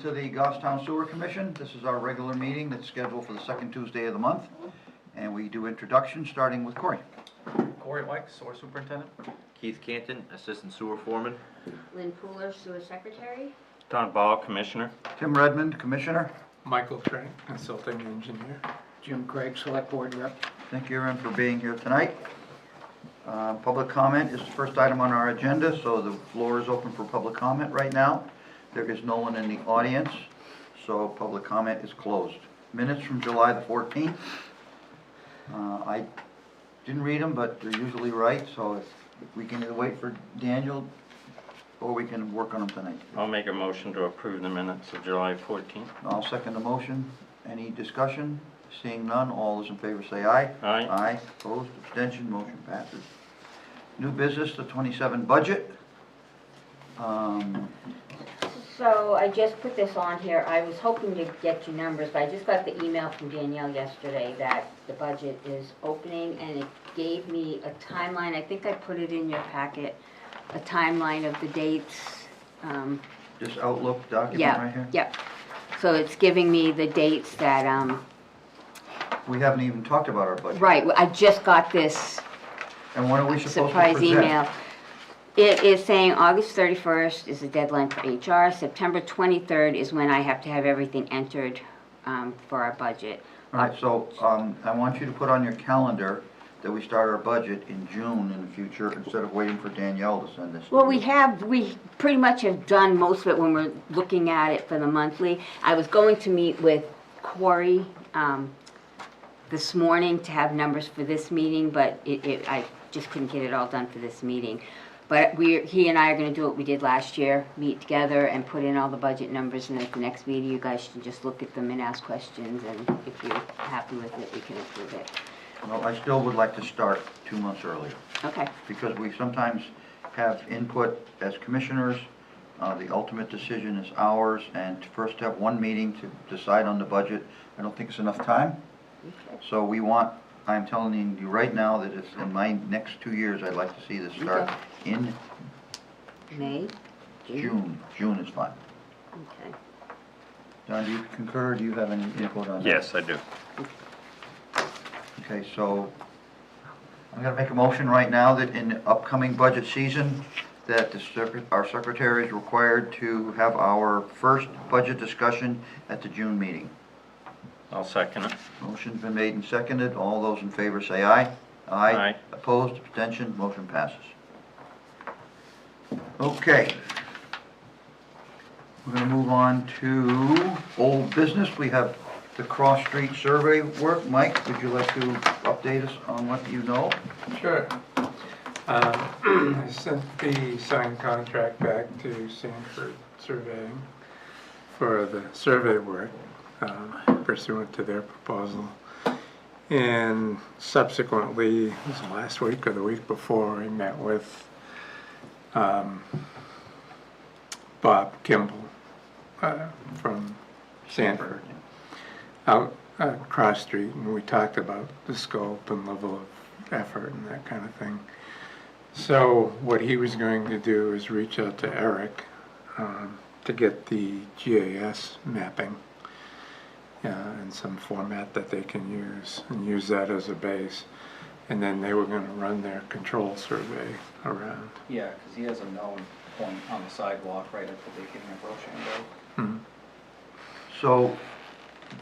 to the Goffstown Sewer Commission. This is our regular meeting that's scheduled for the second Tuesday of the month. And we do introductions, starting with Corey. Corey White, Sewer Superintendent. Keith Canton, Assistant Sewer Foreman. Lynn Pooler, Sewer Secretary. Don Ball, Commissioner. Tim Redmond, Commissioner. Michael Frank, Consulting Engineer. Jim Craig, Select Board Rep. Thank you, everyone, for being here tonight. Public comment is the first item on our agenda, so the floor is open for public comment right now. There is no one in the audience, so public comment is closed. Minutes from July the 14th. I didn't read them, but they're usually right, so if we can either wait for Daniel or we can work on them tonight. I'll make a motion to approve the minutes of July 14th. I'll second the motion. Any discussion? Seeing none, all those in favor say aye. Aye. Aye. Opposed, abstention, motion passes. New business, the 27 budget. So I just put this on here. I was hoping to get you numbers, but I just got the email from Danielle yesterday that the budget is opening, and it gave me a timeline. I think I put it in your packet, a timeline of the dates. This Outlook document Yeah, right here? yep. So it's giving me the dates that, We haven't even talked about our budget. right, I just got this And when are we supposed to surprise present? email. It is saying August 31st is the deadline for HR. September 23rd is when I have to have everything entered for our budget. All right, so I want you to put on your calendar that we start our budget in June in the future instead of waiting for Danielle to send this. to Well, you. we pretty much have done most of it when we're looking at it for the monthly. I was going to meet with Corey this morning to have numbers for this meeting, but I just couldn't get it all done for this meeting. But he and I are gonna do what we did last year, meet together and put in all the budget numbers, and at the next meeting, you guys can just look at them and ask questions, and if you're happy with it, we can approve it. Well, I still would like to start 2 months earlier, Okay, because we sometimes have input as commissioners. The ultimate decision is ours, and to first have one meeting to decide on the budget, I don't think it's enough time. okay, So I'm telling you right now that it's in my next 2 years, I'd like to see this start in May, June. June is fine. okay. Don, do you concur, do you have any input on that? Yes, I do. Okay, so I'm gonna make a motion right now that in the upcoming budget season, that our secretary is required to have our first budget discussion at the June meeting. I'll second it. Motion's been made and seconded. All those in favor say aye. Aye. Opposed, abstention, motion passes. Okay. We're gonna move on to old business. We have the Cross Street survey work. Mike, would you like to update us on what you know? Sure. I sent the signed contract back to Sanford Surveying for the survey work pursuant to their proposal. And subsequently, it was last week or the week before, I met with Bob Kimball from Sanford out at Cross Street, and we talked about the scope and level of effort and that kind of thing. So what he was going to do is reach out to Eric to get the GIS mapping in some format that they can use, and use that as a base. And then they were going to run their control survey around. Yeah, because he has a known point on the sidewalk right at the beginning of Rochambeau. So,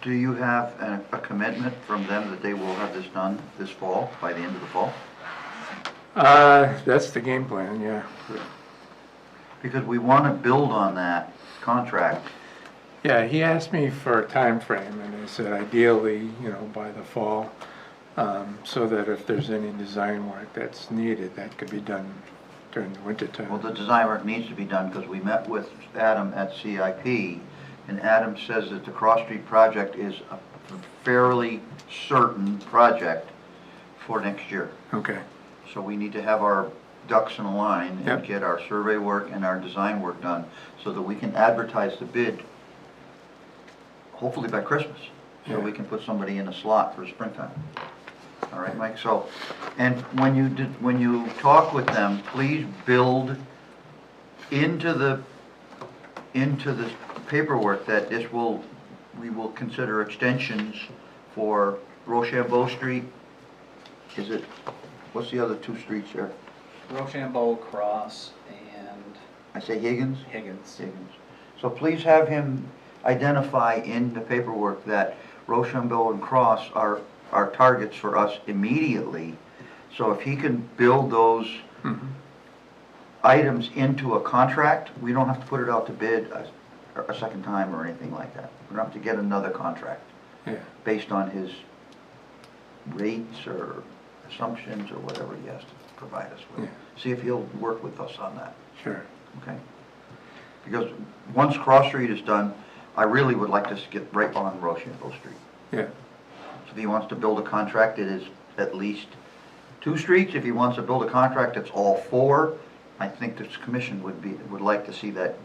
do you have a commitment from them that they will have this done this fall, by the end of the fall? That's the game plan, yeah. Because we want to build on that contract. Yeah, he asked me for a time frame, and I said ideally, by the fall, so that if there's any design work that's needed, that could be done during the winter time. Well, the design work needs to be done because we met with Adam at CIP, and Adam says that the Cross Street project is a fairly certain project for next year. Okay, So we need to have our ducks in a line and Yep. get our survey work and our design work done so that we can advertise the bid, hopefully by Christmas, so Yeah. we can put somebody in a slot for springtime. All right, Mike, so, and when you talk with them, please build into into this paperwork that we will consider extensions for Rochambeau Street. What's the other two streets there? Rochambeau, Cross, and I say Higgins? Higgins. Higgins. So please have him identify in the paperwork that Rochambeau and Cross are targets for us immediately. So if he can build those items into a contract, we don't have to put it out to bid a second time or anything like that. We don't have to get another contract Yeah, based on his rates or assumptions or whatever he has to provide us with. Yeah. See if he'll work with us on that, sure. okay? Because once Cross Street is done, I really would like to get right on Rochambeau Street. Yeah, So if he wants to build a contract, it is at least 2 streets. If he wants to build a contract that's all 4, I think this commission would like to see that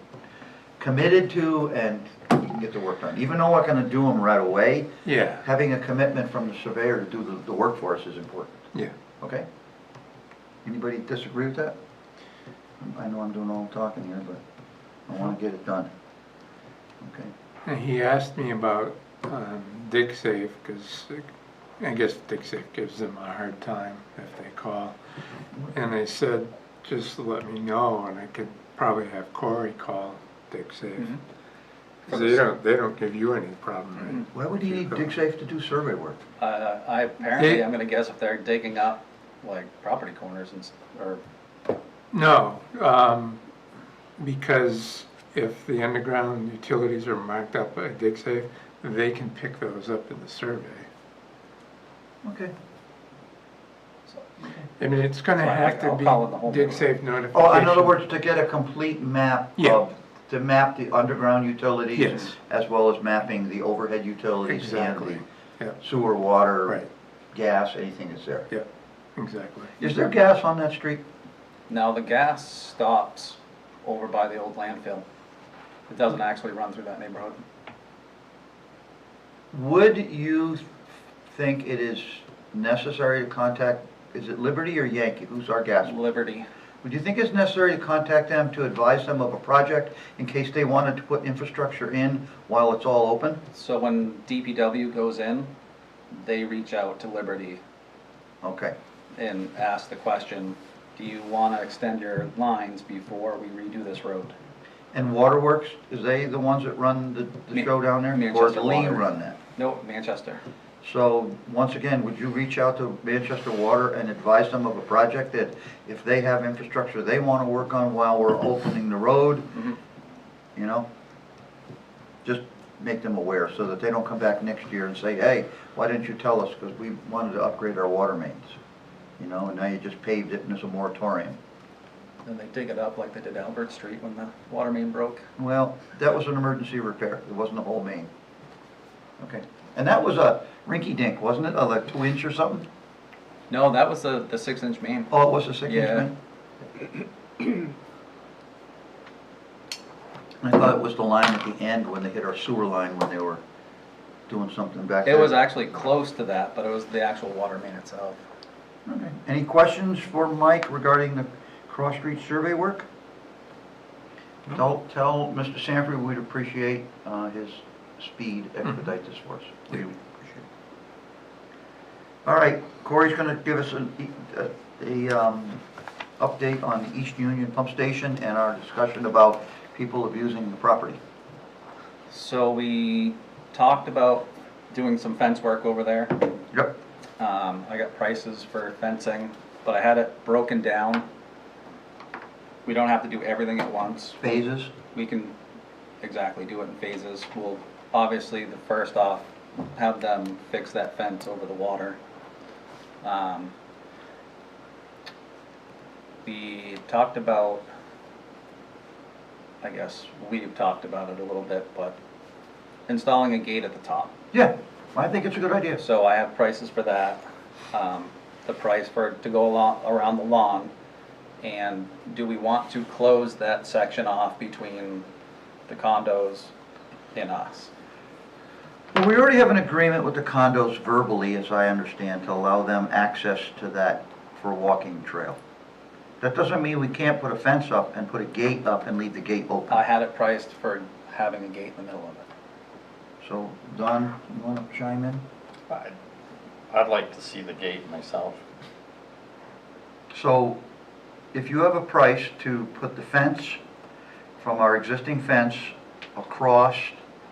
committed to and we can get the work done. Even though we're gonna do them right away, yeah, having a commitment from the surveyor to do the work for us is important, yeah. okay? Anybody disagree with that? I know I'm doing all the talking here, but I wanna get it done. Okay, And he asked me about DigSafe, because I guess DigSafe gives them a hard time if they call. And they said, just let me know, and I could probably have Corey call DigSafe. Mhm. Because they don't give you any problem, why would he need DigSafe to do survey work? Apparently, I'm gonna guess if they're digging up like property corners or right? No, because if the underground utilities are marked up by DigSafe, they can pick those up in the survey. Okay. I mean, it's gonna Fine, have to I'll be call in the home DigSafe notification. Oh, in other words, to get a complete map Yeah. of, to map the underground utilities. Yes. As well as mapping the overhead utilities and Exactly, the yeah, sewer, water, right, gas, anything that's there. yeah, exactly. Is there gas on that street? now the gas stops over by the old landfill. It doesn't actually run through that neighborhood. Would you think it is necessary to contact, is it Liberty or Yankee? Who's our gas? Liberty. Would you think it's necessary to contact them to advise them of a project in case they wanted to put infrastructure in while it's all open? So when DPW goes in, they reach out to Liberty Okay, and ask the question, do you want to extend your lines before we redo this road? and Waterworks, is they the ones that run the show down there? Or Manchester does Lean Water. run that? No, Manchester. So, once again, would you reach out to Manchester Water and advise them of a project that if they have infrastructure they want to work on while we're opening the road, Mhm. you know? Just make them aware so that they don't come back next year and say, hey, why didn't you tell us? Because we wanted to upgrade our water mains, you know, and now you just paved it and there's a moratorium. And they dig it up like they did Albert Street when the water main broke. Well, that was an emergency repair. It wasn't a whole main. Okay. And that was a rinky-dink, wasn't it? Like 2-inch or something? No, that was the 6-inch main. Oh, it was a 6-inch Yeah. main? I thought it was the line at the end when they hit our sewer line when they were doing something back there. It was actually close to that, but it was the actual water main itself. Okay. Any questions for Mike regarding the Cross Street survey work? Tell Mr. Sanford we'd appreciate his speed, expedite this for us. We appreciate it. All right, Corey's gonna give us a update on the East Union Pump Station and our discussion about people abusing the property. So we talked about doing some fence work over there. Yep. I got prices for fencing, but I had it broken down. We don't have to do everything at once. Phases. We can exactly do it in phases. We'll obviously, the first off, have them fix that fence over the water. We talked about, I guess we've talked about it a little bit, but installing a gate at the top. Yeah, I think it's a good idea. So I have prices for that, the price for, to go along, around the lawn, and do we want to close that section off between the condos and us? Well, we already have an agreement with the condos verbally, as I understand, to allow them access to that for a walking trail. That doesn't mean we can't put a fence up and put a gate up and leave the gate open. I had it priced for having a gate in the middle of it. So, Don, you wanna chime in? I'd like to see the gate myself. So, if you have a price to put the fence from our existing fence across,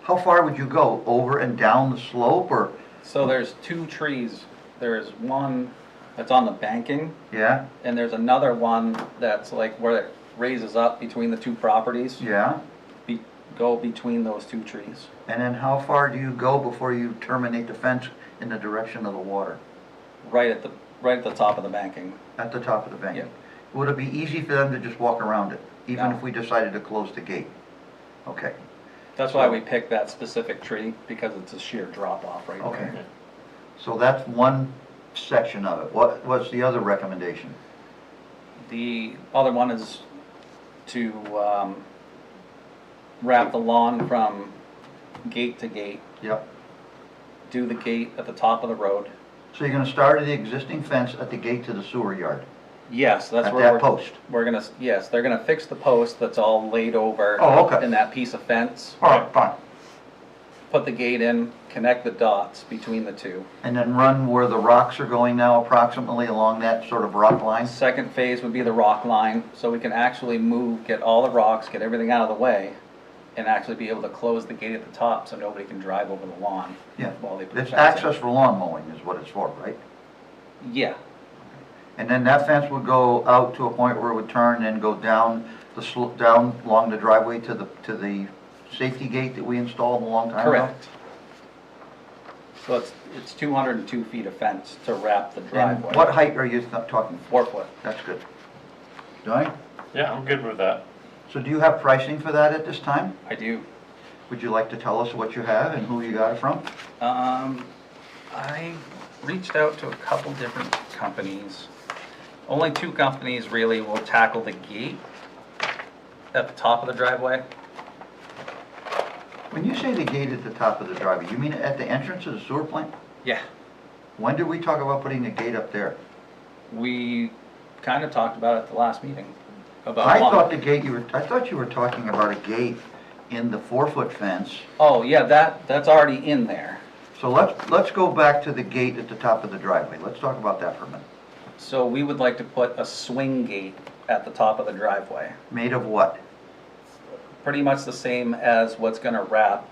how far would you go? Over and down the slope, or, So there's two trees. There's one that's on the banking, yeah, and there's another one that's like where it raises up between the two properties. yeah? Go between those two trees. And then how far do you go before you terminate the fence in the direction of the water? Right at the top of the banking. At the top of the bank? Yeah. Would it be easy for them to just walk around it, even No. if we decided to close the gate? Okay, That's why we picked that specific tree, because it's a sheer drop off right okay. there. So that's one section of it. What's the other recommendation? The other one is to wrap the lawn from gate to gate, Yep. do the gate at the top of the road. So you're gonna start at the existing fence at the gate to the sewer yard? Yes, that's At where that we're, post? we're gonna, yes, they're gonna fix the post that's all laid over Oh, okay. in that piece of fence, All right, fine. put the gate in, connect the dots between the two. And then run where the rocks are going now, approximately along that sort of rock line? Second phase would be the rock line, so we can actually move, get all the rocks, get everything out of the way, and actually be able to close the gate at the top so nobody can drive over the lawn Yeah. while they put the It's fence in. access for lawn mowing is what it's for, right? Yeah, And then that fence would go out to a point where it would turn and go down the slope, down along the driveway to the safety gate that we installed a long time ago? correct. So it's 202 feet of fence to wrap the And driveway. what height are you talking? 4 foot. That's good. Johnny? Yeah, I'm good with that. So do you have pricing for that at this time? I do. Would you like to tell us what you have and who you got it from? I reached out to a couple different companies. Only two companies really will tackle the gate at the top of the driveway. When you say the gate at the top of the driveway, you mean at the entrance of the sewer plant? Yeah. When did we talk about putting the gate up there? We kind of talked about it at the last meeting. About I one- thought I thought you were talking about a gate in the 4-foot fence. Oh, yeah, that's already in there. So let's go back to the gate at the top of the driveway. Let's talk about that for a minute. So we would like to put a swing gate at the top of the driveway. Made of what? Pretty much the same as what's gonna wrap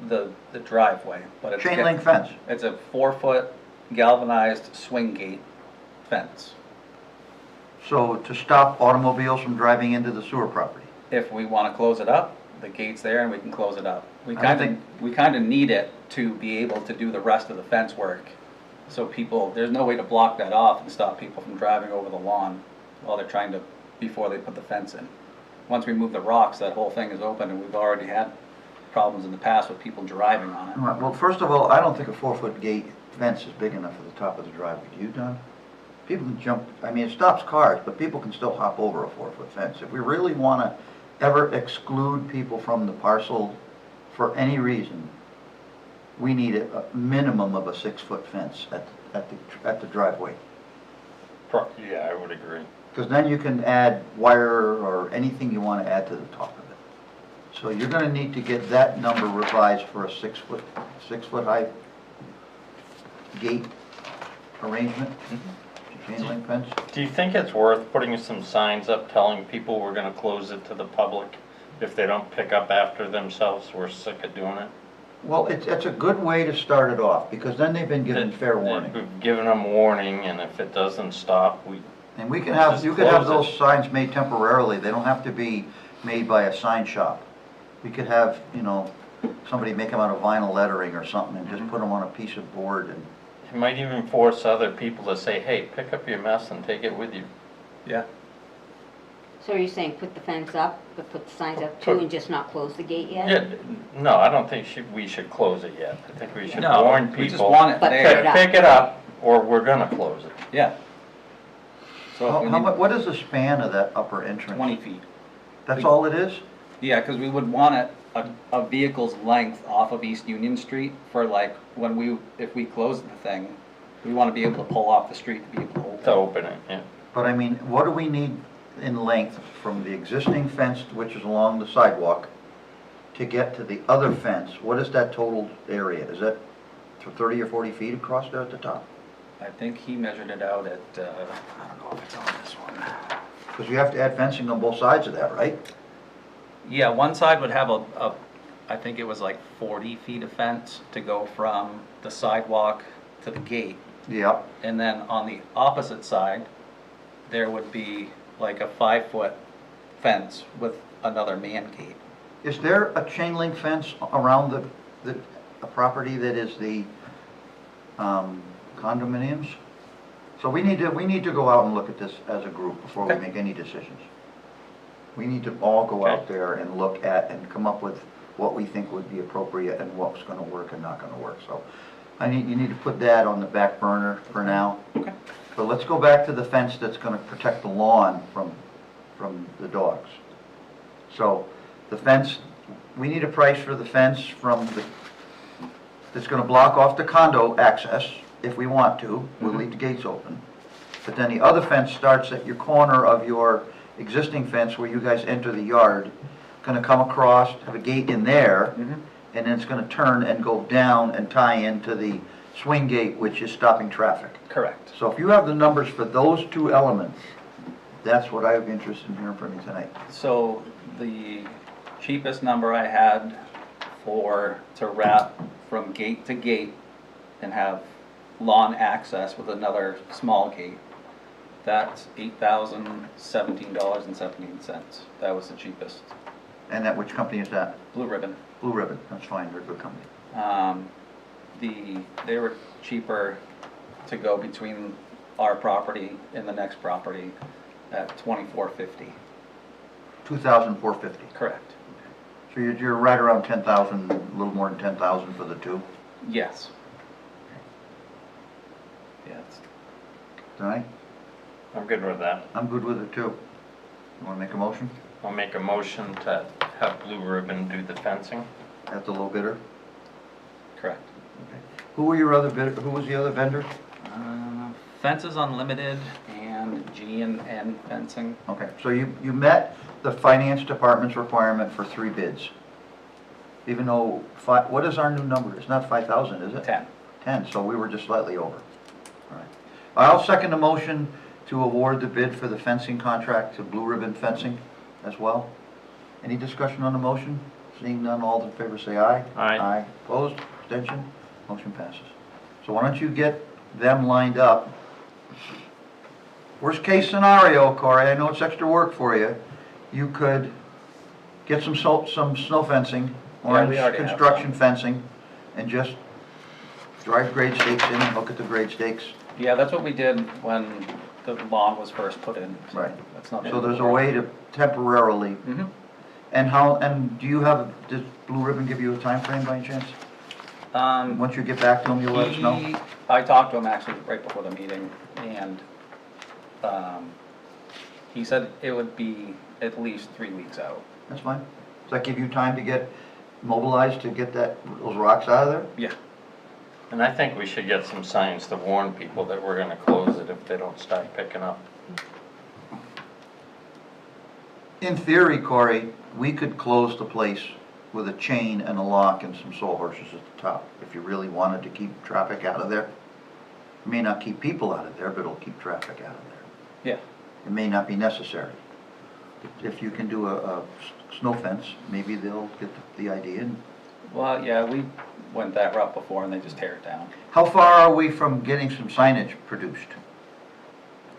the driveway, but it's. Chain link fence. It's a 4-foot galvanized swing gate fence. So to stop automobiles from driving into the sewer property. If we wanna close it up, the gate's there and we can close it up. We I don't kinda need it to be able to do the rest of the fence work. So people, there's no way to block that off and stop people from driving over the lawn while they're trying to, before they put the fence in. Once we move the rocks, that whole thing is open, and we've already had problems in the past with people driving on it. All right, well, first of all, I don't think a 4-foot gate fence is big enough for the top of the driveway. Do you, Don? People can jump, I mean, it stops cars, but people can still hop over a 4-foot fence. If we really want to ever exclude people from the parcel for any reason, we need a minimum of a 6-foot fence at the driveway. Yeah, I would agree. Because then you can add wire or anything you want to add to the top of it. So you're going to need to get that number revised for a 6-foot high gate arrangement, chain link fence. Do you think it's worth putting some signs up telling people we're gonna close it to the public? If they don't pick up after themselves, we're sick of doing it? Well, it's a good way to start it off, because then they've been given fair warning. We've given them warning, and if it doesn't stop, And we can have, Just you could have close those signs made temporarily, they don't have to be made by a sign shop. We could have, somebody make them out of vinyl lettering or something and just put them on a piece of board and, it might even force other people to say, hey, pick up your mess and take it with you. Yeah. So are you saying put the fence up, but put the signs up too and just not close the gate yet? Yeah, no, I don't think we should close it yet. I think we should No, warn people. we just want it But there. put it up. Pick it up, or we're gonna close it. Yeah. So if we need what is the span of that upper entrance? 20 feet. That's all it is? Yeah, because we would want it a vehicle's length off of East Union Street for like if we close the thing, we want to be able to pull off the street to be able to open. To open it, yeah. But I mean, what do we need in length from the existing fence, which is along the sidewalk, to get to the other fence? What is that total area? Is that 30 or 40 feet across there at the top? I think he measured it out at, I don't know if it's on this one. Because you have to add fencing on both sides of that, right? Yeah, one side would have I think it was like 40 feet of fence to go from the sidewalk to the gate. Yeah. And then on the opposite side, there would be like a 5-foot fence with another man gate. Is there a chain link fence around a property that is the condominiums? So we need to go out and look at this as a group before we Okay. make any decisions. We need to all go out Okay. there and look at and come up with what we think would be appropriate and what's gonna work and not gonna work. So you need to put that on the back burner for now. Okay. So let's go back to the fence that's gonna protect the lawn from the dogs. So the fence, we need a price for the fence that's gonna block off the condo access if we want to. We'll leave the gates open. But then the other fence starts at your corner of your existing fence where you guys enter the yard. Gonna come across, have a gate in there, and then it's gonna turn and go down and tie into the swing gate, which is stopping traffic. Correct. So if you have the numbers for those two elements, that's what I'm interested in hearing from you tonight. So the cheapest number I had to wrap from gate to gate and have lawn access with another small gate, that's $8,017.17. That was the cheapest. And that, which company is that? Blue Ribbon. Blue Ribbon, that's fine, they're a good company. They were cheaper to go between our property and the next property at $24.50. 2,450. Correct. So you're right around 10,000, a little more than 10,000 for the two, Yes. Yes. right? I'm good with that. I'm good with it too. You wanna make a motion I'll make a motion to have Blue Ribbon do the fencing. at the low bidder? Correct. Who were your other bidder, who was the other vendor? Fences Unlimited and G&N Fencing. Okay, so you met the finance department's requirement for 3 bids. Even though, what is our new number? It's not 5,000, is it? 10. 10, so we were just slightly over. All right. I'll second the motion to award the bid for the fencing contract to Blue Ribbon Fencing as well. Any discussion on the motion? Seeing none, all in favor say aye. Aye. Aye. Opposed? Abstention? Motion passes. So why don't you get them lined up? Worst case scenario, Corey, I know it's extra work for you. You could get some snow fencing, Yeah, orange we already have construction fencing, and just drive grade stakes in and look at the grade stakes. Yeah, that's what we did when the lawn was first put in. So Right. That's not. So there's a way to temporarily, Mm-hmm. and does Blue Ribbon give you a time frame by any chance? Once you get back to them, you'll let us know? I talked to him actually right before the meeting, and he said it would be at least 3 weeks out. That's fine. Does that give you time to get mobilized to get those rocks out of there? Yeah. And I think we should get some signs to warn people that we're gonna close it if they don't start picking up. In theory, Corey, we could close the place with a chain and a lock and some sawhorses at the top, if you really wanted to keep traffic out of there. It may not keep people out of there, but it'll keep traffic out of there. Yeah. It may not be necessary. If you can do a snow fence, maybe they'll get the idea. Well, yeah, we went that route before and they just tear it down. How far are we from getting some signage produced?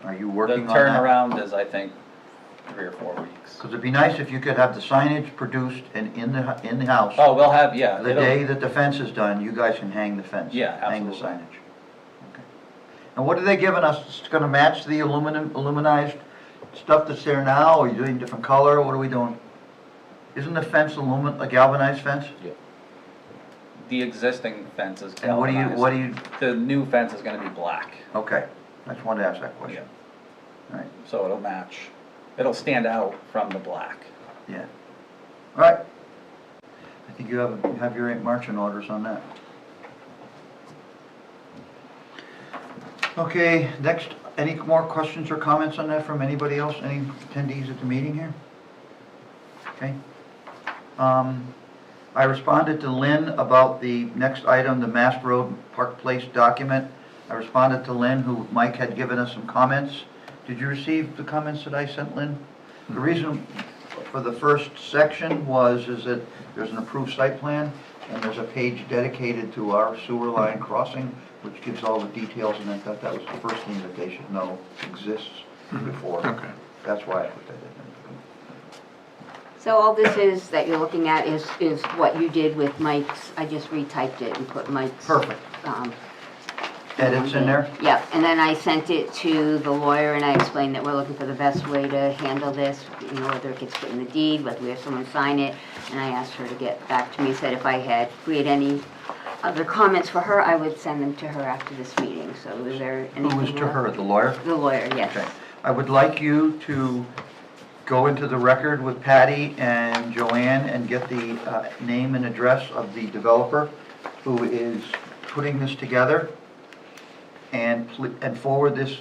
Are you The working on that? turnaround is, I think, 3 or 4 weeks. Because it'd be nice if you could have the signage produced and in the house. Oh, we'll have, yeah. The it'll- day that the fence is done, you guys can hang the fence. Yeah, Hang the absolutely. signage. Okay. And what are they giving us? It's gonna match the aluminized stuff that's there now, or are you doing different color, what are we doing? Isn't the fence a galvanized fence? The existing fence is And what galvanized. do you, The new fence is gonna be black. okay, I just wanted to ask that question. All right, So it'll match. It'll stand out from the black. yeah. All right. I think you have your marching orders on that. Okay, next Any more questions or comments on that from anybody else, any attendees at the meeting here? Okay. I responded to Lynn about the next item, the Mass Road Park Place document. I responded to Lynn, who Mike had given us some comments. Did you receive the comments that I sent, Lynn? The reason for the first section is that there's an approved site plan, and there's a page dedicated to our sewer line crossing, which gives all the details, and I thought that was the first thing that they should know exists before. Okay. That's why I put that in. So all this is, that you're looking at is what you did with Mike's, I just retyped it and put Mike's. Perfect. um, Edits in there? Yep, and then I sent it to the lawyer and I explained that we're looking for the best way to handle this, you know, whether it gets put in the deed, whether we have someone sign it. And I asked her to get back to me, said if we had any other comments for her, I would send them to her after this meeting. So was there anything? Who was to more? her, the lawyer? The lawyer, yes. Okay. I would like you to go into the record with Patty and Joanne and get the name and address of the developer who is putting this together, and forward this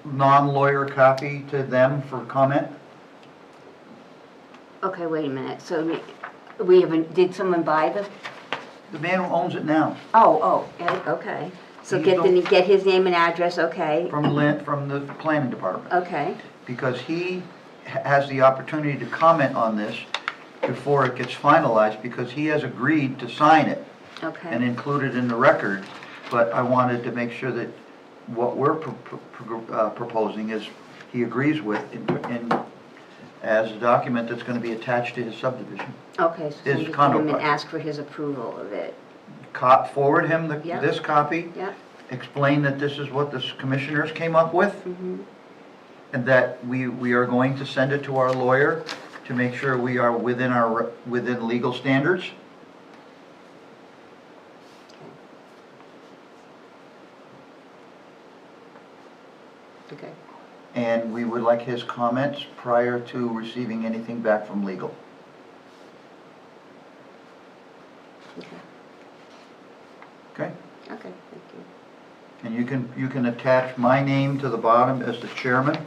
non-lawyer copy to them for comment. Okay, wait a minute. So we haven't, did someone buy the? The man who owns it now, Okay. So He's get his name and address, okay, from Lynn, from the planning department. okay, Because he has the opportunity to comment on this before it gets finalized, because he has agreed to sign it and okay, include it in the record, but I wanted to make sure that what we're proposing is he agrees with as a document that's gonna be attached to his subdivision. okay. So His send it to condo him and project. ask for his approval of it. Forward him Yeah. this copy, Yep. explain that this is what the commissioners came up with, Mhm. and that we are going to send it to our lawyer to make sure we are within legal standards. Okay. And we would like his comments prior to receiving anything back from legal. Okay. Okay? Okay, thank you. And you can attach my name to the bottom as the chairman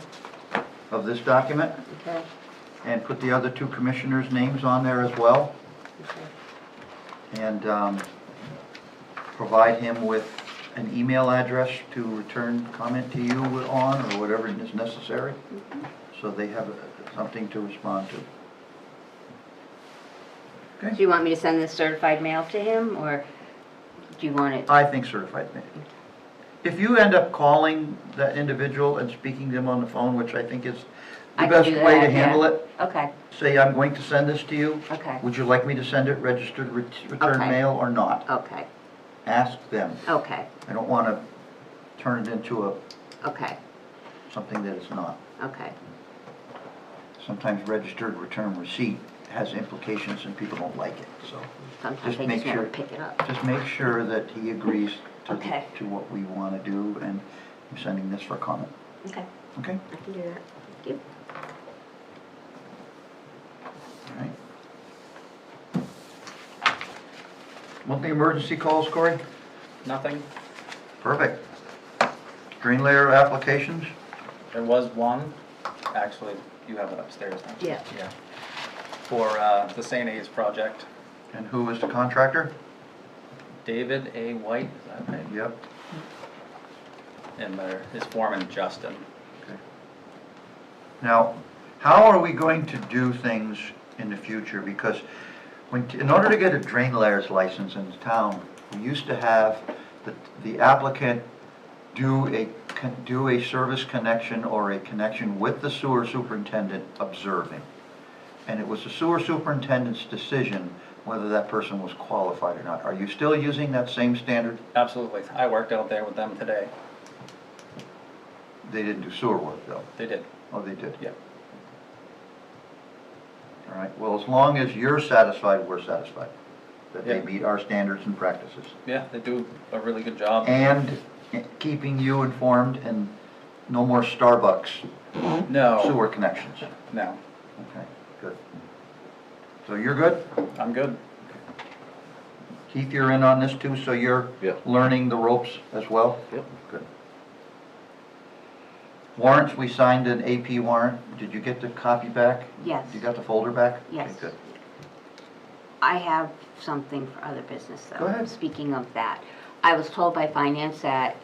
of this document, Okay, and put the other two commissioners' names on there as well, okay. and provide him with an email address to return comment to you on, or whatever is necessary, so they have something to respond to. Do you want me to send this certified mail to him, or do you want it? I think certified mail. If you end up calling that individual and speaking to them on the phone, which I think is I the can best do way that, to handle yeah. it, Okay, say, I'm going to send this to you. okay, Would you like me to send it registered return Okay. mail or not? okay, Ask them. okay, I don't want to turn it into okay, something that it's not. okay. Sometimes registered return receipt has implications and people don't like it, so Sometimes Just they make just never sure- pick it up. just make sure that he agrees to, Okay. to what we want to do, and I'm sending this for comment. Okay, Okay? I can do that. Thank you. All right. Monthly emergency calls, Corey? Nothing. Perfect. Drain layer applications? There was one, actually, you have it upstairs now. Yeah. Yeah. For the St. A's project. And who is the contractor? David A. White, is that right? Yep. And his foreman, Justin. Okay. Now, how are we going to do things in the future? Because in order to get a drain layers license in the town, we used to have the applicant do a service connection or a connection with the sewer superintendent observing. And it was the sewer superintendent's decision whether that person was qualified or not. Are you still using that same standard? Absolutely. I worked out there with them today. They didn't do sewer work, though. They did. Oh, they did? Yeah. All right, well, as long as you're satisfied, we're satisfied, that they Yeah. meet our standards and practices. Yeah, they do a really good job. And keeping you informed, and no more Starbucks No, sewer connections. no, Okay, good. So you're good? I'm good. Keith, you're in on this too, so you're Yeah. learning the ropes as well? Yep. Good. Warrants, we signed an AP warrant. Did you get the copy back? Yes. You got the folder back? Yes. Okay, good. I have something for other business though. Go ahead. Speaking of that, I was told by finance that,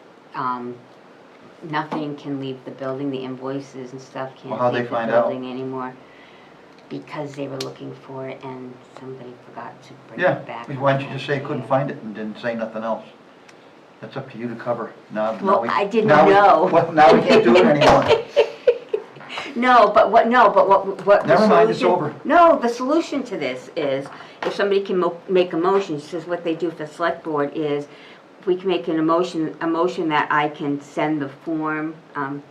nothing can leave the building, the invoices and stuff Well, can't how'd they leave the find out? building anymore. Because they were looking for it and somebody forgot to bring Yeah, it back. why don't you just say couldn't find it and didn't say nothing else? That's up to you to cover. Now Well, we- I didn't now we- know. well, now we can't do it anymore. No, but what the Never mind, it's solution- over. No, the solution to this is, if somebody can make a motion, says what they do for the select board is, we can make a motion that I can send the form,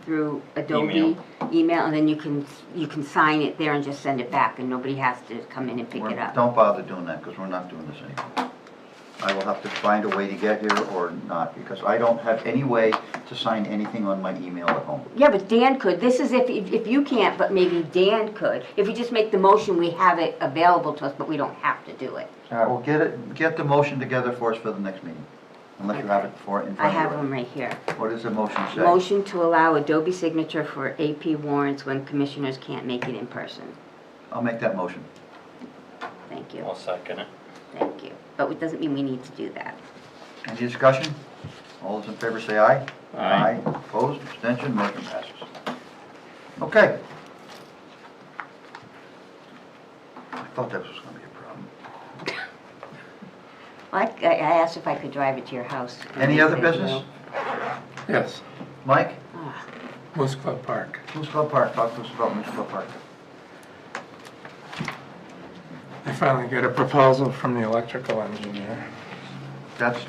through Adobe email, and then you can sign it there and just send it back, and nobody has to come in and pick it up. Don't bother doing that, because we're not doing this anymore. I will have to find a way to get here or not, because I don't have any way to sign anything on my email at home. Yeah, but Dan could. This is if you can't, but maybe Dan could. If you just make the motion, we have it available to us, but we don't have to do it. Well, get the motion together for us for the next meeting, unless you have it in front of you. I have them right here. What does the motion say? Motion to allow Adobe signature for AP warrants when commissioners can't make it in person. I'll make that motion. Thank you, I'll second it. thank you. But it doesn't mean we need to do that. Any discussion? All those in favor say aye. Aye. Opposed, abstention, motion passes. Okay. I thought that was gonna be a problem. I asked if I could drive it to your house. and Any they other said business? no. Yes, Mike? Ah, Moose Club Park. Moose Club Park, talk to us about Moose Club Park. I finally got a proposal from the electrical engineer. That's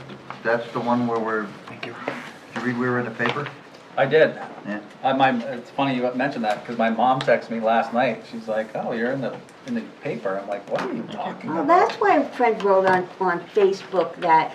the one where we're, did you read we were in the paper? I did. Yeah. It's funny you mentioned that, because my mom texted me last night. She's like, oh, you're in the paper. I'm like, what are you talking Well, about? that's why a friend wrote on Facebook that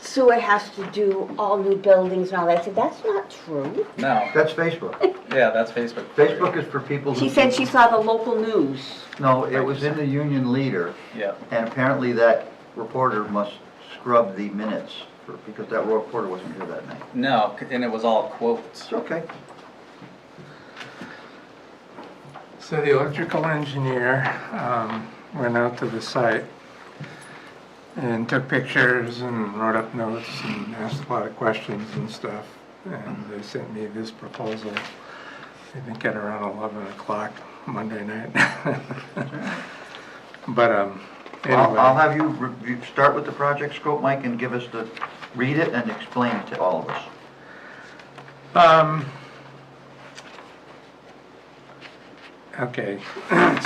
sewer has to do all new buildings and all that. I said, that's not true. No, That's Facebook. yeah, that's Facebook. Facebook is for people who... She said she saw the local news. No, it was in the Union Leader, Yeah, and apparently that reporter must scrub the minutes, because that reporter wasn't here that night. no, and it was all quotes. It's okay. So the electrical engineer went out to the site and took pictures and wrote up notes and asked a lot of questions and stuff. And they sent me this proposal, I think at around 11 o'clock Monday night. But anyway. I'll have you start with the project scope, Mike, and give us read it and explain it to all of us. Okay,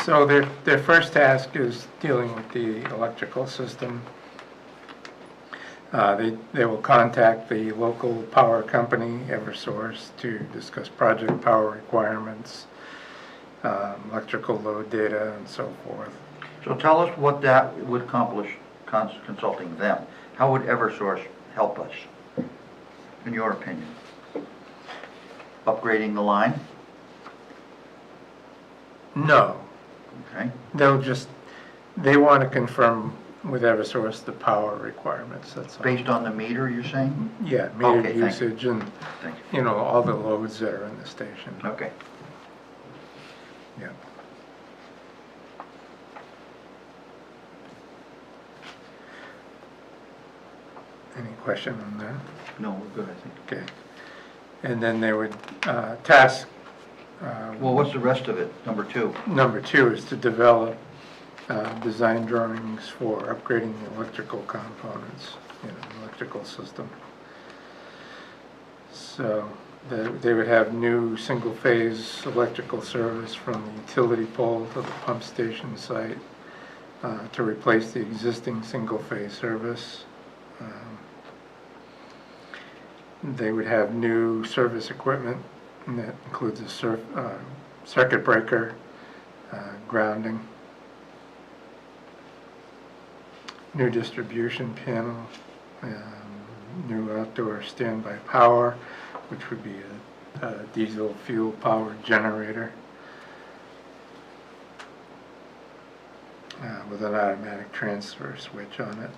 so their first task is dealing with the electrical system. They will contact the local power company, Eversource, to discuss project power requirements, electrical load data, and so forth. So tell us what that would accomplish consulting them. How would Eversource help us, in your opinion? Upgrading the line? No, Okay. they want to confirm with Eversource the power requirements, that's all. Based on the meter, you're saying? Yeah, Okay, meter thank you. usage and, Thank you. all the loads that are in the station. Okay. Yeah. Any question on that? No, we're good, I think. Okay. And then they would task, Well, what's the rest of it, number 2? number 2 is to develop design drawings for upgrading the electrical components in an electrical system. So they would have new single-phase electrical service from the utility pole to the pump station site to replace the existing single-phase service. They would have new service equipment, and that includes a circuit breaker, grounding, new distribution panel, new outdoor standby power, which would be a diesel fuel powered generator with an automatic transfer switch on it.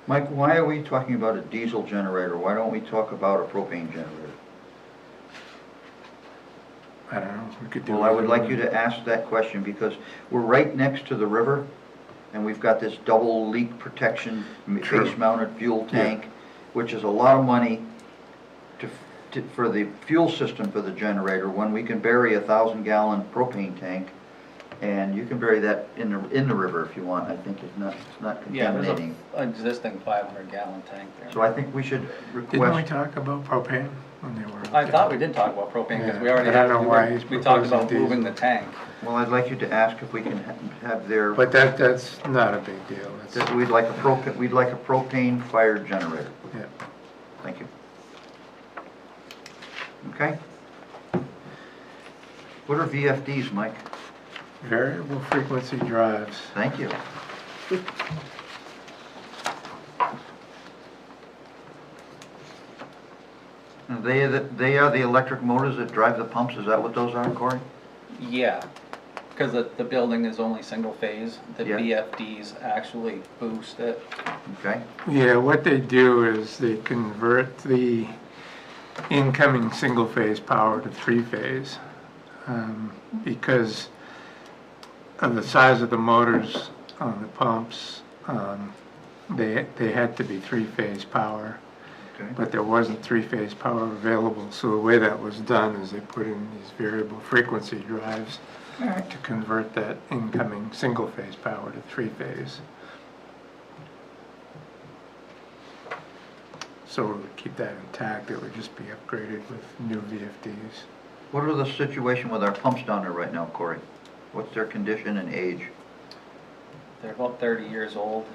Mike, why are we talking about a diesel generator? Why don't we talk about a propane generator? we could do. Well, I would either like one. you to ask that question because we're right next to the river and we've got this double leak protection True. face-mounted fuel Yeah. tank, which is a lot of money for the fuel system for the generator when we can bury a 1,000-gallon propane tank. And you can bury that in the river if you want. I think it's not Yeah, there's contaminating. an existing 500-gallon tank there. So I think we should Didn't we request, talk about propane when they were up I there? thought we did talk about propane, because we Yeah, already but I have, don't know why he's we talked proposing about moving the diesel. tank. well, I'd like you to ask if we can have their, But that's not a big deal. That's, that we'd like a propane-fired generator. yeah. Thank you. Okay. What are VFDs, Mike? Variable frequency drives. Thank you. And they are the electric motors that drive the pumps, is that what those are, Corey? Yeah, because the building is only single phase. The Yeah. VFDs actually boost it. Okay, Yeah, what they do is they convert the incoming single-phase power to three-phase. Because of the size of the motors on the pumps, they had to be three-phase power. okay. But there wasn't three-phase power available, so the way that was done is they put in these variable frequency drives All right. to convert that incoming single-phase power to three-phase. So we would keep that intact, it would just be upgraded with new VFDs. What are the situation with our pumps down there right now, Corey? What's their condition and age? They're about 30 years old.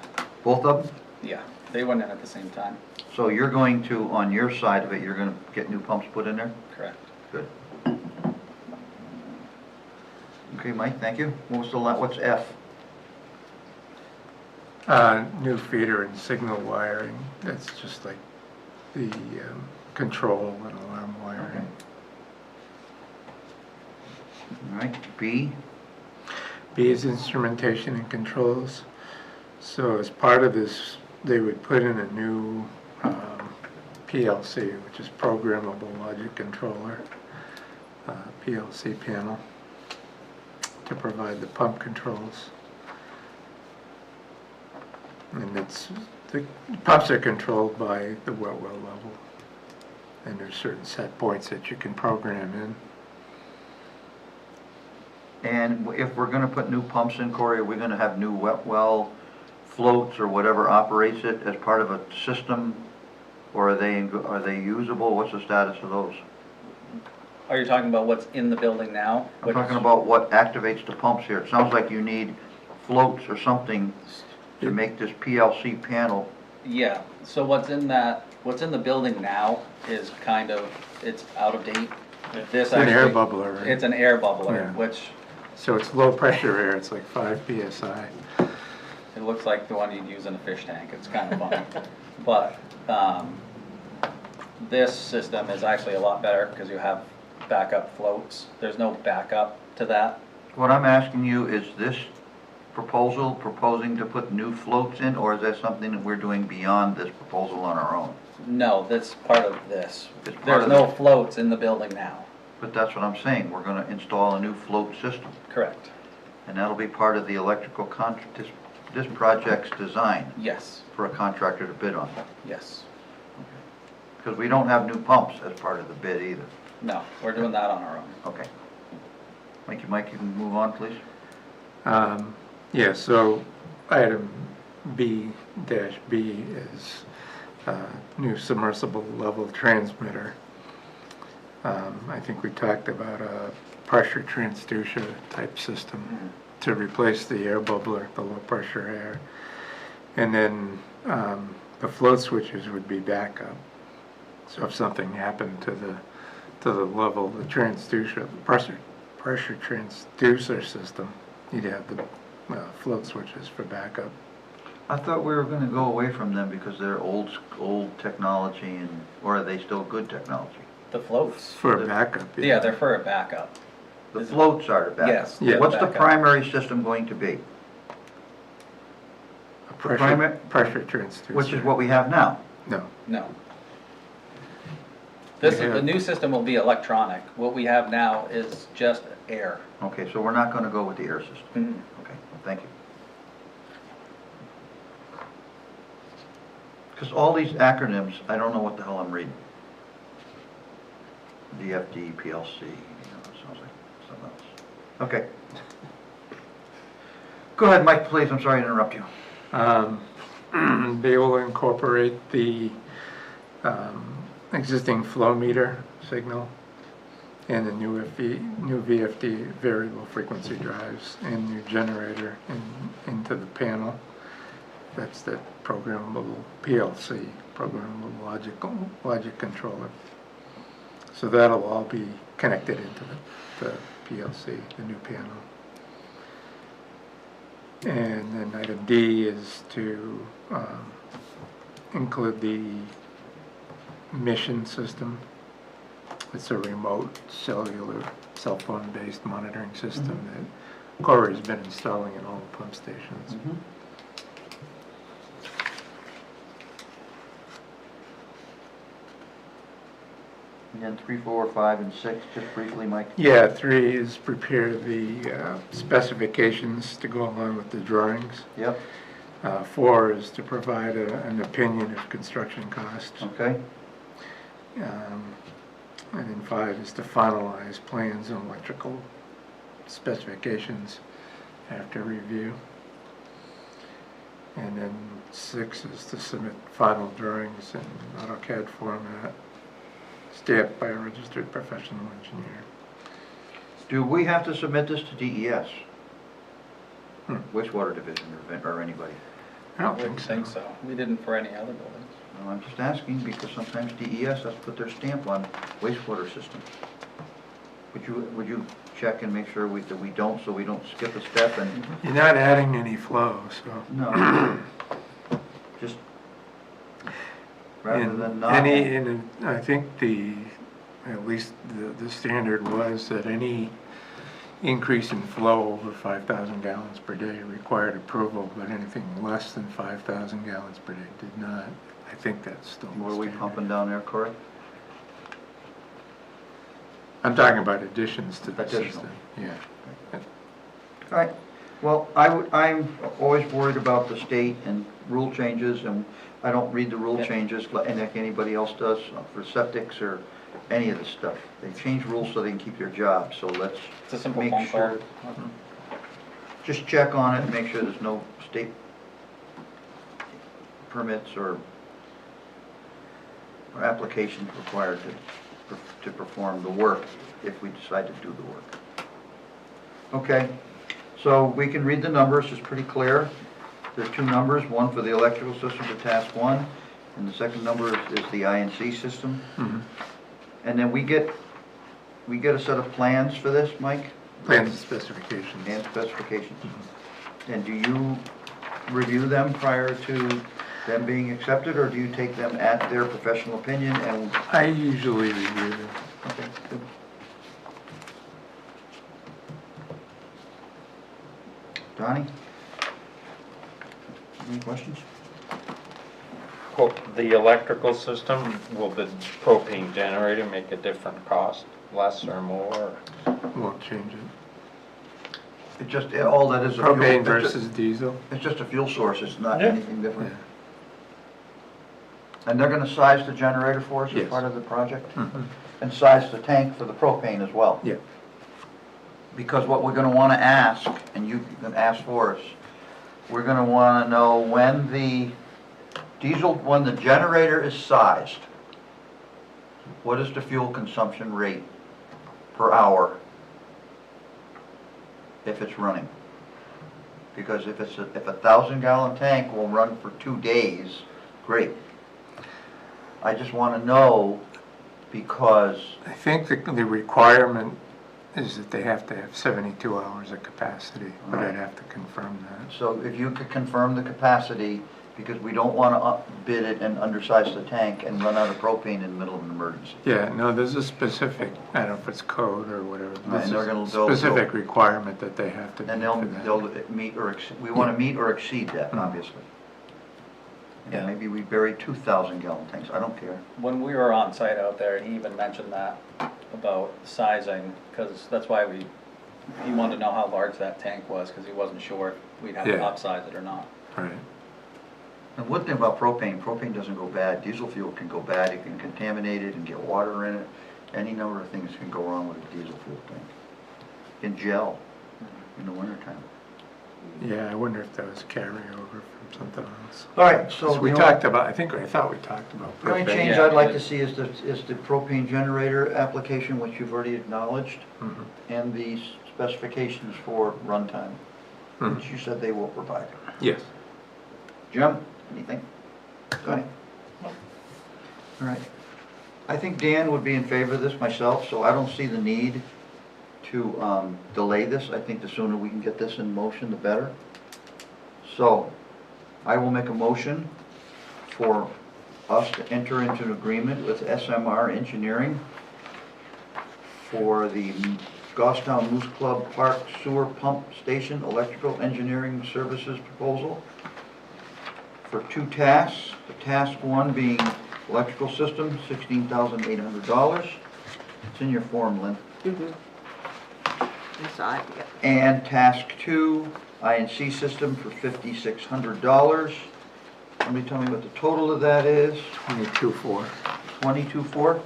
Both of them? Yeah, they went in at the same time. So you're going to, on your side of it, you're gonna get new pumps put in there? Correct. Good. Okay, Mike, thank you. What's F? New feeder and signal wiring, that's just like the control and alarm wiring. All right, B? B is instrumentation and controls. So as part of this, they would put in a new PLC, which is Programmable Logic Controller, PLC panel, to provide the pump controls. And the pumps are controlled by the well level. And there's certain set points that you can program in. And if we're gonna put new pumps in, Corey, are we gonna have new wet well floats or whatever operates it as part of a system? Or are they usable? What's the status of those? Are you talking about what's in the building now? I'm talking about what activates the pumps here. It sounds like you need floats or something to make this PLC panel. Yeah, so what's in the building now is kind of, it's out of date. This It's an air actually- bubbler, right? It's an air bubbler, Yeah. which So it's low pressure air, it's like 5 PSI. it looks like the one you'd use in a fish tank. It's kind of funny. But this system is actually a lot better because you have backup floats. There's no backup to that. What I'm asking you, is this proposal proposing to put new floats in, or is that something that we're doing beyond this proposal on our own? No, that's part of this. It's part There's of no this. floats in the building now. But that's what I'm saying, we're gonna install a new float system, Correct. and that'll be part of the electrical this project's design Yes, for a contractor to bid on. yes. Because we don't have new pumps as part of the bid either. No, we're doing that on our own. Okay. Thank you, Mike, you can move on, please. Yeah, so item B-B is new submersible level transmitter. I think we talked about a pressure transducer type system to replace the air bubbler, the low pressure air. And then the float switches would be backup. So if something happened to the level, the transducer, the pressure transducer system, you'd have the float switches for backup. I thought we were gonna go away from them because they're old technology and, or are they still good technology? The floats? For backup. Yeah, they're for a backup. The floats are the backup. Yes, yeah, What's the backup. primary system going to be? A primary- pressure transducer. Which is what we have now. No, No. This, Yeah. the new system will be electronic. What we have now is just air. Okay, so we're not gonna go with the air system. Mhm. Okay, thank you. Because all these acronyms, I don't know what the hell I'm reading. DFD, PLC, you know, it sounds like something else. Okay. Go ahead, Mike, please, I'm sorry to interrupt you. They will incorporate the existing flow meter signal and the new VFD variable frequency drives and new generator into the panel. That's the programmable PLC, programmable logic controller. So that'll all be connected into the PLC, the new panel. And then item D is to include the mission system. It's a remote cellular cell phone based monitoring system that Corey's been installing in all the pump stations. And then 3, 4, 5, and 6, just briefly, Mike. Yeah, 3 is prepare the specifications to go along with the drawings. Yep, 4 is to provide an opinion of construction costs. okay. And then 5 is to finalize plans and electrical specifications after review. And then 6 is to submit final drawings in AutoCAD format, stamped by a registered professional engineer. Do we have to submit this to DES? Hmm. Wastewater division or anybody? I I don't wouldn't think so. We didn't for any other buildings. No, I'm just asking because sometimes DES has to put their stamp on wastewater systems. Would you check and make sure that we don't, so we don't skip a step and, You're not adding any flow, so. no. Just rather than not. I think at least the standard was that any increase in flow over 5,000 gallons per day required approval, but anything less than 5,000 gallons per day did not. I think that's still the Were we standard. pumping down there, Corey? I'm talking about additions to the Additional. system, yeah. All right, well, I'm always worried about the state and rule changes, and I don't read the rule Yeah. changes, and like anybody else does for septics or any of this stuff. They change rules so they can keep their job, so let's It's a simple make phone call. sure, just check on it and make sure there's no state permits or applications required to perform the work if we decide to do the work. Okay, so we can read the numbers, it's pretty clear. There's 2 numbers, one for the electrical system for task 1, and the second number is the INC system. Mhm. And then we get a set of plans for this, Mike? Plans and specifications. And specifications. And do you review them prior to them being accepted, or do you take them at their professional opinion and? I usually review them. Okay, good. Donnie? Any questions? The electrical system, will the propane generator make a different cost, less or more? Won't change it. It just, all that is a fuel. Propane it's just- versus diesel. It's just a fuel source, it's not Yeah. anything Yeah. different. And they're gonna size the generator for us as Yes. part of the project? Mhm. And size the tank for the propane as well? Yeah. Because what we're gonna wanna ask, and you can ask for us, we're gonna wanna know when the when the generator is sized, what is the fuel consumption rate per hour if it's running? Because if if a 1,000-gallon tank will run for 2 days, great. I just wanna know because, I think the requirement is that they have to have 72 hours of capacity, but I'd have to confirm that. so if you could confirm the capacity, because we don't want to bid it and undersize the tank and run out of propane in the middle of an emergency. Yeah, no, there's a specific, I don't know if it's code or whatever, but Right, there's and they're a gonna- specific requirement that they have to do And for that. they'll meet or, we want to meet or exceed that, Mhm. obviously. Yeah. Maybe we bury 2,000 gallon tanks, I don't care. When we were on site out there, he even mentioned that about sizing, because that's why he wanted to know how large that tank was, because he wasn't sure if we'd have to Yeah. upsize it or not. Right. And one thing about propane doesn't go bad, diesel fuel can go bad, it can contaminate it and get water in it. Any number of things can go wrong with a diesel fuel tank. It can gel in the wintertime. Yeah, I wonder if that was carryover from something else. All right, so. So we you know talked about, I thought we talked about The only propane. change Yeah, I'd like we to did. see is the propane generator application, which you've already acknowledged, Mhm. and the specifications for runtime, Mhm. which you said they will provide. Yes. Jim, anything? Sonny? All right. I think Dan would be in favor of this myself, so I don't see the need to delay this. I think the sooner we can get this in motion, the better. So, I will make a motion for us to enter into an agreement with SMR Engineering for the Goffstown Moose Club Park Sewer Pump Station Electrical Engineering Services proposal for 2 tasks. The task 1 being electrical system, $16,800. It's in your form, Lynn. I saw it, yeah. And task 2, INC system for $5,600. Somebody tell me what the total of that is? 22.4. 22,400?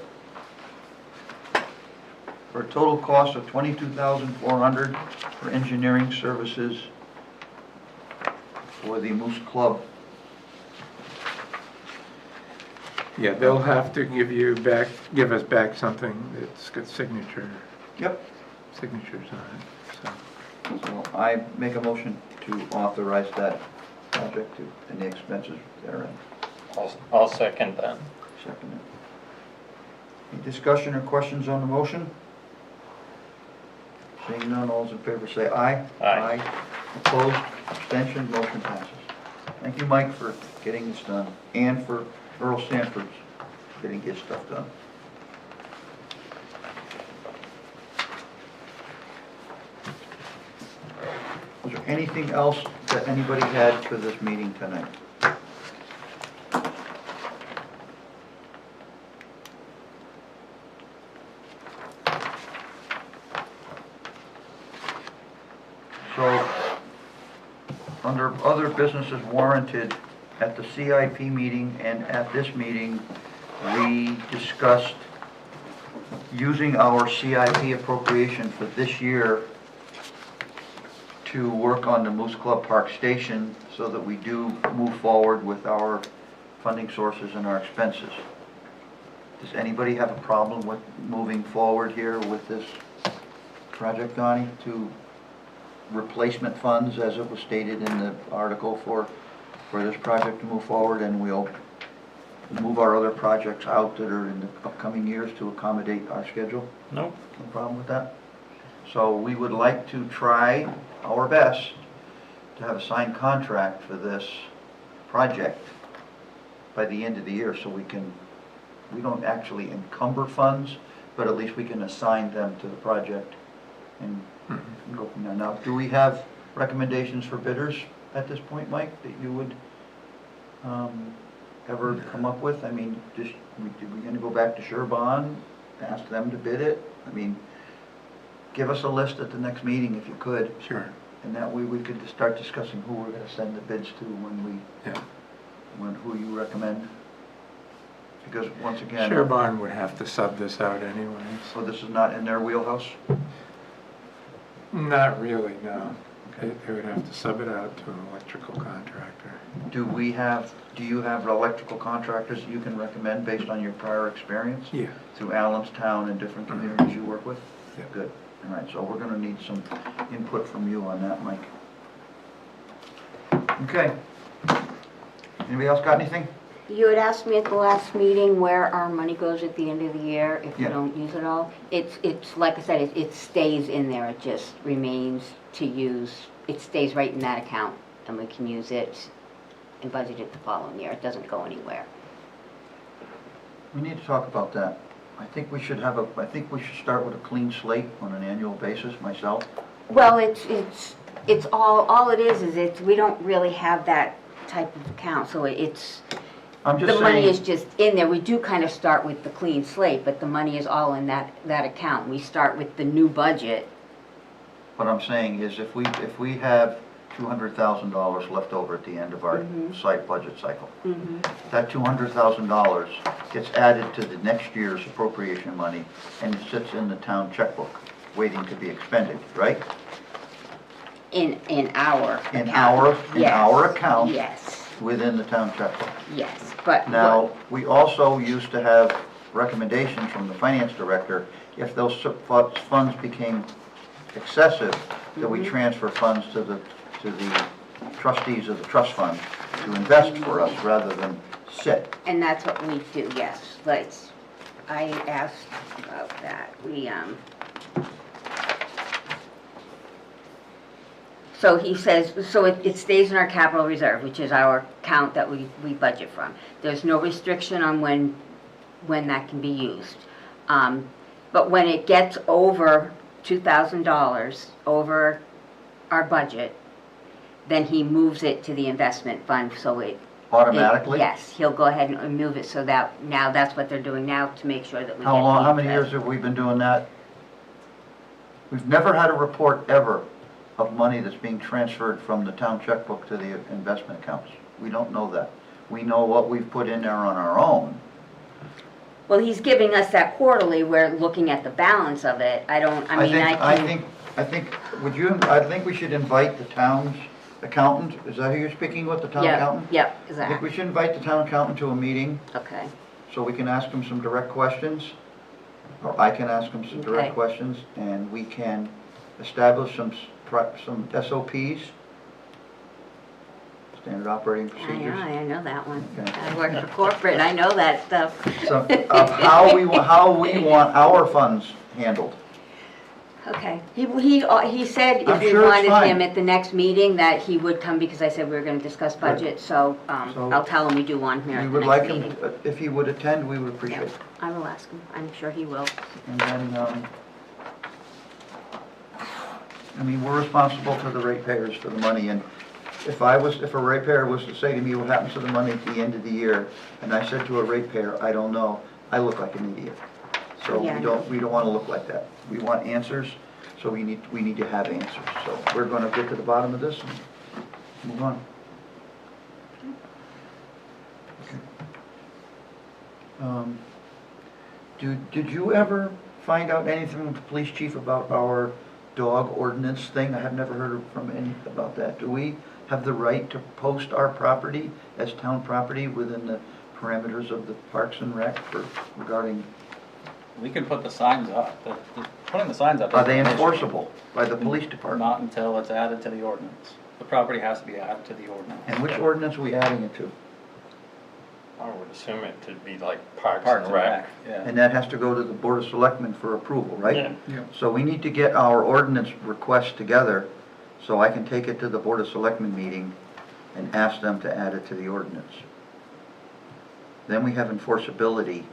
For a total cost of $22,400 for engineering services for the Moose Club. Yeah, they'll have to give us back something that's got signatures Yep. on it, so. So I make a motion to authorize that project to, and the expenses therein. I'll second that. Second. Any discussion or questions on the motion? Seeing none, all those in favor say aye. Aye. Opposed, abstention, motion passes. Thank you, Mike, for getting this done, and for Earl Sanford getting his stuff done. Was there anything else that anybody had for this meeting tonight? So, under other businesses warranted, at the CIP meeting and at this meeting, we discussed using our CIP appropriation for this year to work on the Moose Club Park Station so that we do move forward with our funding sources and our expenses. Does anybody have a problem with moving forward here with this project, Donnie, to replacement funds, as it was stated in the article for this project to move forward, and we'll move our other projects out that are in the upcoming years to accommodate our schedule? No. No problem with that? So we would like to try our best to have a signed contract for this project by the end of the year, so we don't actually encumber funds, but at least we can assign them to the project and go from there. Now, do we have recommendations for bidders at this point, Mike, that you would ever come up with? I mean, are we gonna go back to Sherbon, ask them to bid it? I mean, give us a list at the next meeting if you could, Sure, and that way we could start discussing who we're gonna send the bids to yeah. who you recommend. Because once again. Sherbon would have to sub this out anyways. So this is not in their wheelhouse? Not really, no. They would have to sub it out to an electrical contractor. Do you have electrical contractors that you can recommend based on your prior experience? Yeah. Through Allenstown and different communities you work with? Yeah. Good. All right, so we're gonna need some input from you on that, Mike. Okay. Anybody else got anything? You had asked me at the last meeting where our money goes at the end of the year if we Yeah. don't use it all. It's like I said, it stays in there, it just remains to use, it stays right in that account, and we can use it and budget it the following year, it doesn't go anywhere. We need to talk about that. I think we should start with a clean slate on an annual basis, myself. Well, it's all it is we don't really have that type of account, so it's, I'm just the money is saying, just in there. We do kind of start with the clean slate, but the money is all in that account. We start with the new budget. what I'm saying is if we have $200,000 left over at the end of our site budget cycle, that $200,000 gets added to the next year's appropriation money and it sits in the town checkbook, waiting to be expended, right? In our account. In our Yes. account. Yes, Within the town checkbook. yes, but. Now, we also used to have recommendations from the finance director, if those funds became excessive, that we transfer funds to the trustees of the trust fund to invest for us rather than sit. And that's what we do, yes. Like, I asked about that. So he says, so it stays in our capital reserve, which is our account that we budget from. There's no restriction on when that can be used. But when it gets over $2,000, over our budget, then he moves it to the investment fund, so it. Automatically? Yes, he'll go ahead and move it, so that, now that's what they're doing now to make sure that we get. How many years have we been doing that? We've never had a report ever of money that's being transferred from the town checkbook to the investment accounts. We don't know that. We know what we've put in there on our own. Well, he's giving us that quarterly, we're looking at the balance of it. I think we should invite the town's accountant. Is that who you're speaking with, the town accountant? Yep, I think exactly, we should invite the town accountant to a meeting okay. so we can ask him some direct questions, or I can ask him some direct Okay. questions, and we can establish some SOPs, standard operating procedures. I know that one. Okay. I work for corporate, I know that stuff. So, of how we want our funds handled. Okay, he said I'm if we sure it's wanted fine. him at the next meeting, that he would come, because I said we were gonna discuss budget, so, So- I'll tell him we do one here We at the would next like meeting. him, if he would attend, we would appreciate Yeah, it. I will ask him, I'm sure he will. And then, we're responsible to the ratepayers for the money, and if a ratepayer was to say to me, what happens to the money at the end of the year, and I said to a ratepayer, I don't know, I look like an idiot. So Yeah, I we don't wanna look like that. We want answers, so we need to have answers. So we're gonna get to the bottom of this and move on. Okay. Did you ever find out anything from the police chief about our dog ordinance thing? I have never heard from any about that. Do we have the right to post our property as town property within the parameters of the Parks and Rec regarding, We can put the signs up, putting the signs up. are they isn't an issue. enforceable by the police department? Not until it's added to the ordinance. The property has to be added to the ordinance. And which ordinance are we adding it to? I would assume it to be like Parks Parks and Rec. yeah. And that has to go to the Board of Selectmen for approval, right? Yeah. Yeah. So we need to get our ordinance request together so I can take it to the Board of Selectmen meeting and ask them to add it to the ordinance. Then we have enforceability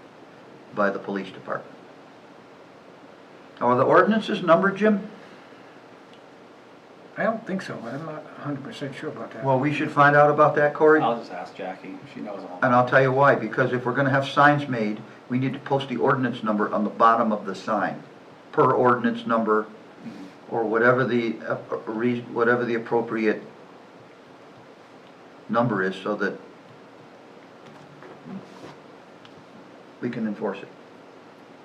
by the police department. Are the ordinances numbered, Jim? I don't think so, but I'm not 100% sure about that. Well, we should find out about that, Corey. I'll just ask Jackie, she knows all. And I'll tell you why, because if we're gonna have signs made, we need to post the ordinance number on the bottom of the sign, per ordinance number, or whatever the appropriate number is, so that we can enforce it.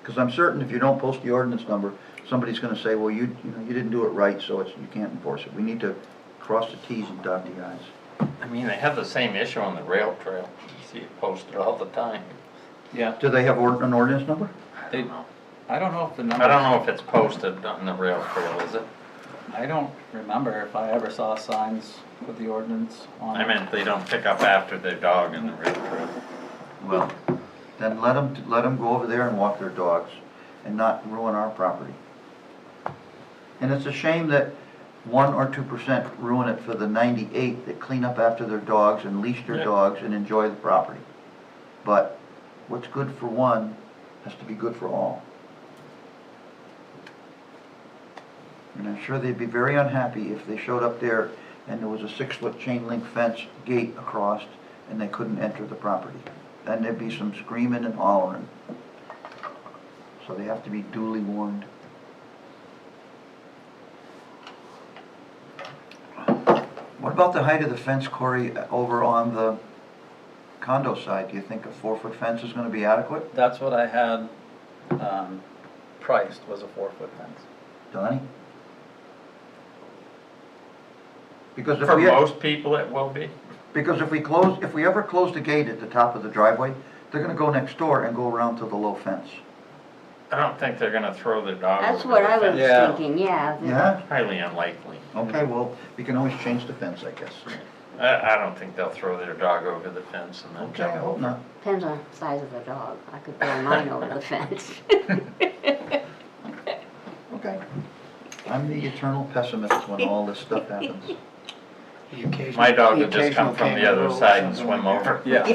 Because I'm certain if you don't post the ordinance number, somebody's gonna say, well, you didn't do it right, so you can't enforce it. We need to cross the Ts and dot the Is. I mean, they have the same issue on the rail trail. You see it posted all the time. Yeah, Do they have an ordinance number? they, I don't know if the number. I don't know if it's posted on the rail trail, is it? I don't remember if I ever saw signs with the ordinance on it. I meant they don't pick up after their dog in the rail trail. Well, then let them go over there and walk their dogs and not ruin our property. And it's a shame that 1 or 2% ruin it for the 98 that clean up after their dogs and leash their Yeah. dogs and enjoy the property. But what's good for one has to be good for all. And I'm sure they'd be very unhappy if they showed up there and there was a 6-foot chain link fence gate across, and they couldn't enter the property. Then there'd be some screaming and hollering. So they have to be duly warned. What about the height of the fence, Corey, over on the condo side? Do you think a 4-foot fence is gonna be adequate? That's what I had, priced, was a 4-foot fence. Donnie? Because if For we, most people, it will be. because if we ever close the gate at the top of the driveway, they're gonna go next door and go around to the low fence. I don't think they're gonna throw their dog over That's what the I was fence. Yeah. thinking, yeah. Yeah? Highly unlikely. Okay, well, we can always change the fence, I guess. I don't think they'll throw their dog over the fence and then Okay, I jump hope over. not. Depends on the size of the dog. I could throw mine over the fence. Okay. I'm the eternal pessimist when all this stuff happens. My dog would just come from the other side and swim over. Yeah.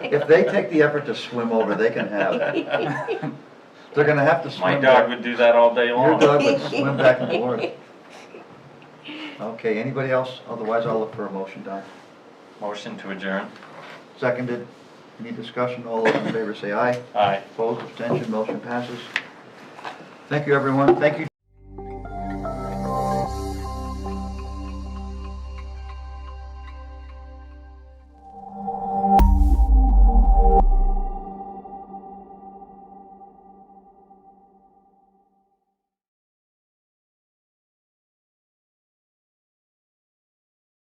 If they take the effort to swim over, they can have it. They're gonna have to swim. My dog would do that all day Your long. dog would swim back and forth. Okay, anybody else? Otherwise, I'll look for a motion, Don. Motion to adjourn. Seconded. Any discussion? All those in favor say aye. Aye. Opposed, abstention, motion passes. Thank you, everyone. Thank you,